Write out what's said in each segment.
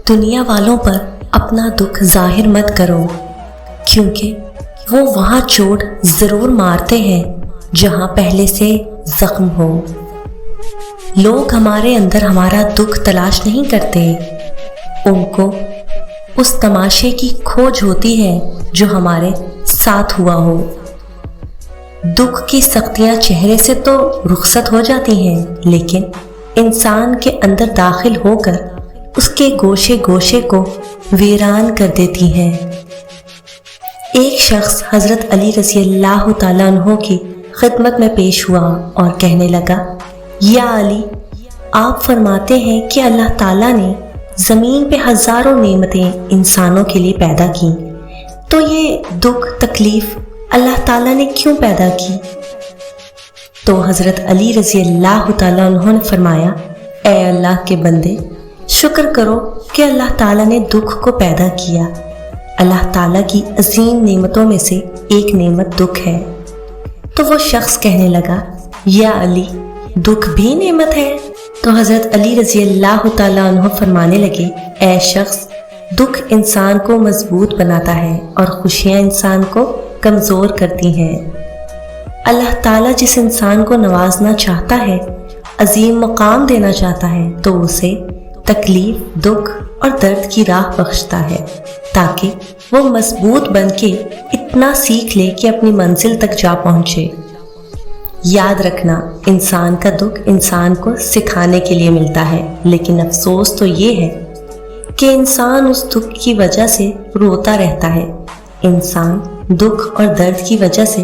دنیا والوں پر اپنا دکھ ظاہر مت کرو، کیونکہ وہ وہاں چوٹ ضرور مارتے ہیں جہاں پہلے سے زخم ہو۔ لوگ ہمارے اندر ہمارا دکھ تلاش نہیں کرتے، ان کو اس تماشے کی کھوج ہوتی ہے جو ہمارے ساتھ ہوا ہو۔ دکھ کی سختیاں چہرے سے تو رخصت ہو جاتی ہیں، لیکن انسان کے اندر داخل ہو کر اس کے گوشے گوشے کو ویران کر دیتی ہیں۔ ایک شخص حضرت علی رضی اللہ تعالیٰ عنہ کی خدمت میں پیش ہوا اور کہنے لگا، یا علی، آپ فرماتے ہیں کہ اللہ تعالیٰ نے زمین پہ ہزاروں نعمتیں انسانوں کے لیے پیدا کی، تو یہ دکھ تکلیف اللہ تعالیٰ نے کیوں پیدا کی؟ تو حضرت علی رضی اللہ تعالیٰ عنہ نے فرمایا، اے اللہ کے بندے، شکر کرو کہ اللہ تعالیٰ نے دکھ کو پیدا کیا۔ اللہ تعالیٰ کی عظیم نعمتوں میں سے ایک نعمت دکھ ہے۔ تو وہ شخص کہنے لگا، یا علی، دکھ بھی نعمت ہے؟ تو حضرت علی رضی اللہ تعالیٰ عنہ فرمانے لگے، اے شخص، دکھ انسان کو مضبوط بناتا ہے اور خوشیاں انسان کو کمزور کرتی ہیں۔ اللہ تعالیٰ جس انسان کو نوازنا چاہتا ہے، عظیم مقام دینا چاہتا ہے، تو اسے تکلیف، دکھ اور درد کی راہ بخشتا ہے تاکہ وہ مضبوط بن کے اتنا سیکھ لے کہ اپنی منزل تک جا پہنچے۔ یاد رکھنا، انسان کا دکھ انسان کو سکھانے کے لیے ملتا ہے، لیکن افسوس تو یہ ہے کہ انسان اس دکھ کی وجہ سے روتا رہتا ہے۔ انسان دکھ اور درد کی وجہ سے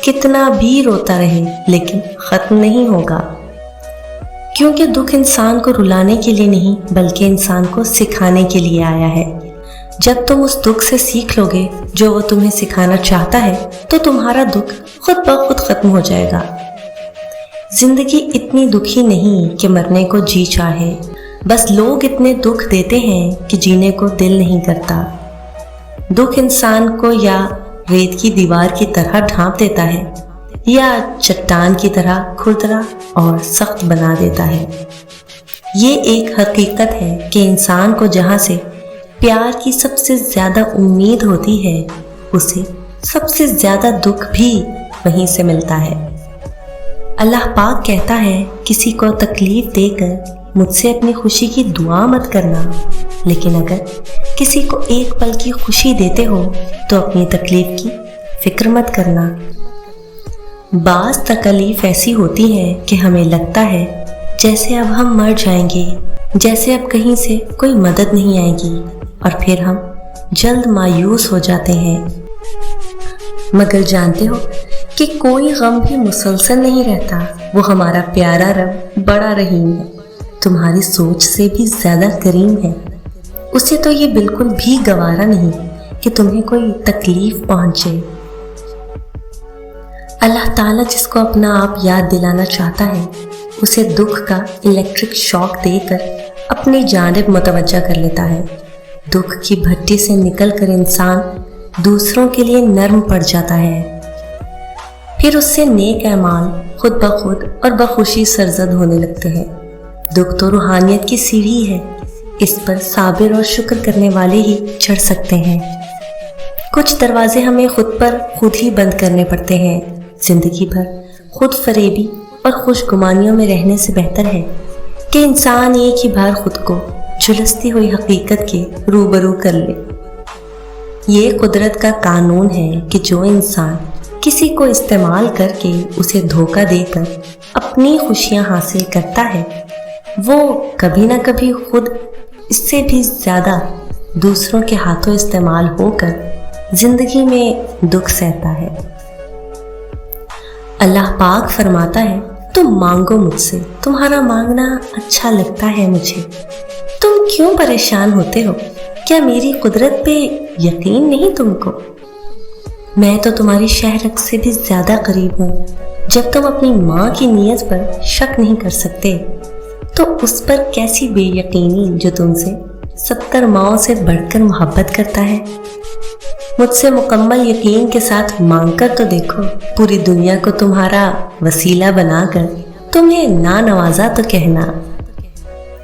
کتنا بھی روتا رہے لیکن ختم نہیں ہوگا، کیونکہ دکھ انسان کو رلانے کے لیے نہیں بلکہ انسان کو سکھانے کے لیے آیا ہے۔ جب تم اس دکھ سے سیکھ لو گے جو وہ تمہیں سکھانا چاہتا ہے تو تمہارا دکھ خود بخود ختم ہو جائے گا۔ زندگی اتنی دکھی نہیں کہ مرنے کو جی چاہے، بس لوگ اتنے دکھ دیتے ہیں کہ جینے کو دل نہیں کرتا۔ دکھ انسان کو یا ریت کی دیوار کی طرح ڈھانپ دیتا ہے یا چٹان کی طرح کھردرا اور سخت بنا دیتا ہے۔ یہ ایک حقیقت ہے کہ انسان کو جہاں سے پیار کی سب سے زیادہ امید ہوتی ہے، اسے سب سے زیادہ دکھ بھی وہیں سے ملتا ہے۔ اللہ پاک کہتا ہے، کسی کو تکلیف دے کر مجھ سے اپنی خوشی کی دعا مت کرنا، لیکن اگر کسی کو ایک پل کی خوشی دیتے ہو تو اپنی تکلیف کی فکر مت کرنا۔ بعض تکلیف ایسی ہوتی ہیں کہ ہمیں لگتا ہے جیسے اب ہم مر جائیں گے، جیسے اب کہیں سے کوئی مدد نہیں آئے گی، اور پھر ہم جلد مایوس ہو جاتے ہیں۔ مگر جانتے ہو کہ کوئی غم بھی مسلسل نہیں رہتا، وہ ہمارا پیارا رب بڑا رحیم ہے، تمہاری سوچ سے بھی زیادہ کریم ہے۔ اسے تو یہ بالکل بھی گوارا نہیں کہ تمہیں کوئی تکلیف پہنچے۔ اللہ تعالیٰ جس کو اپنا آپ یاد دلانا چاہتا ہے، اسے دکھ کا الیکٹرک شاک دے کر اپنی جانب متوجہ کر لیتا ہے۔ دکھ کی بھٹی سے نکل کر انسان دوسروں کے لیے نرم پڑ جاتا ہے، پھر اس سے نیک اعمال خود بخود اور بخوشی سرزد ہونے لگتے ہیں۔ دکھ تو روحانیت کی سیڑھی ہے، اس پر صابر اور شکر کرنے والے ہی چڑھ سکتے ہیں۔ کچھ دروازے ہمیں خود پر خود ہی بند کرنے پڑتے ہیں۔ زندگی بھر خود فریبی اور خوش گمانیوں میں رہنے سے بہتر ہے کہ انسان ایک ہی بار خود کو جھلستی ہوئی حقیقت کے روبرو کر لے۔ یہ قدرت کا قانون ہے کہ جو انسان کسی کو استعمال کر کے اسے دھوکہ دے کر اپنی خوشیاں حاصل کرتا ہے، وہ کبھی نہ کبھی خود اس سے بھی زیادہ دوسروں کے ہاتھوں استعمال ہو کر زندگی میں دکھ سہتا ہے۔ اللہ پاک فرماتا ہے، تم مانگو مجھ سے، تمہارا مانگنا اچھا لگتا ہے مجھے۔ تم کیوں پریشان ہوتے ہو؟ کیا میری قدرت پہ یقین نہیں تم کو؟ میں تو تمہاری شہرک سے بھی زیادہ قریب ہوں۔ جب تم اپنی ماں کی نیت پر شک نہیں کر سکتے تو اس پر کیسی بے یقینی جو تم سے 70 ماؤں سے بڑھ کر محبت کرتا ہے۔ مجھ سے مکمل یقین کے ساتھ مانگ کر تو دیکھو، پوری دنیا کو تمہارا وسیلہ بنا کر تمہیں نہ نوازا تو کہنا۔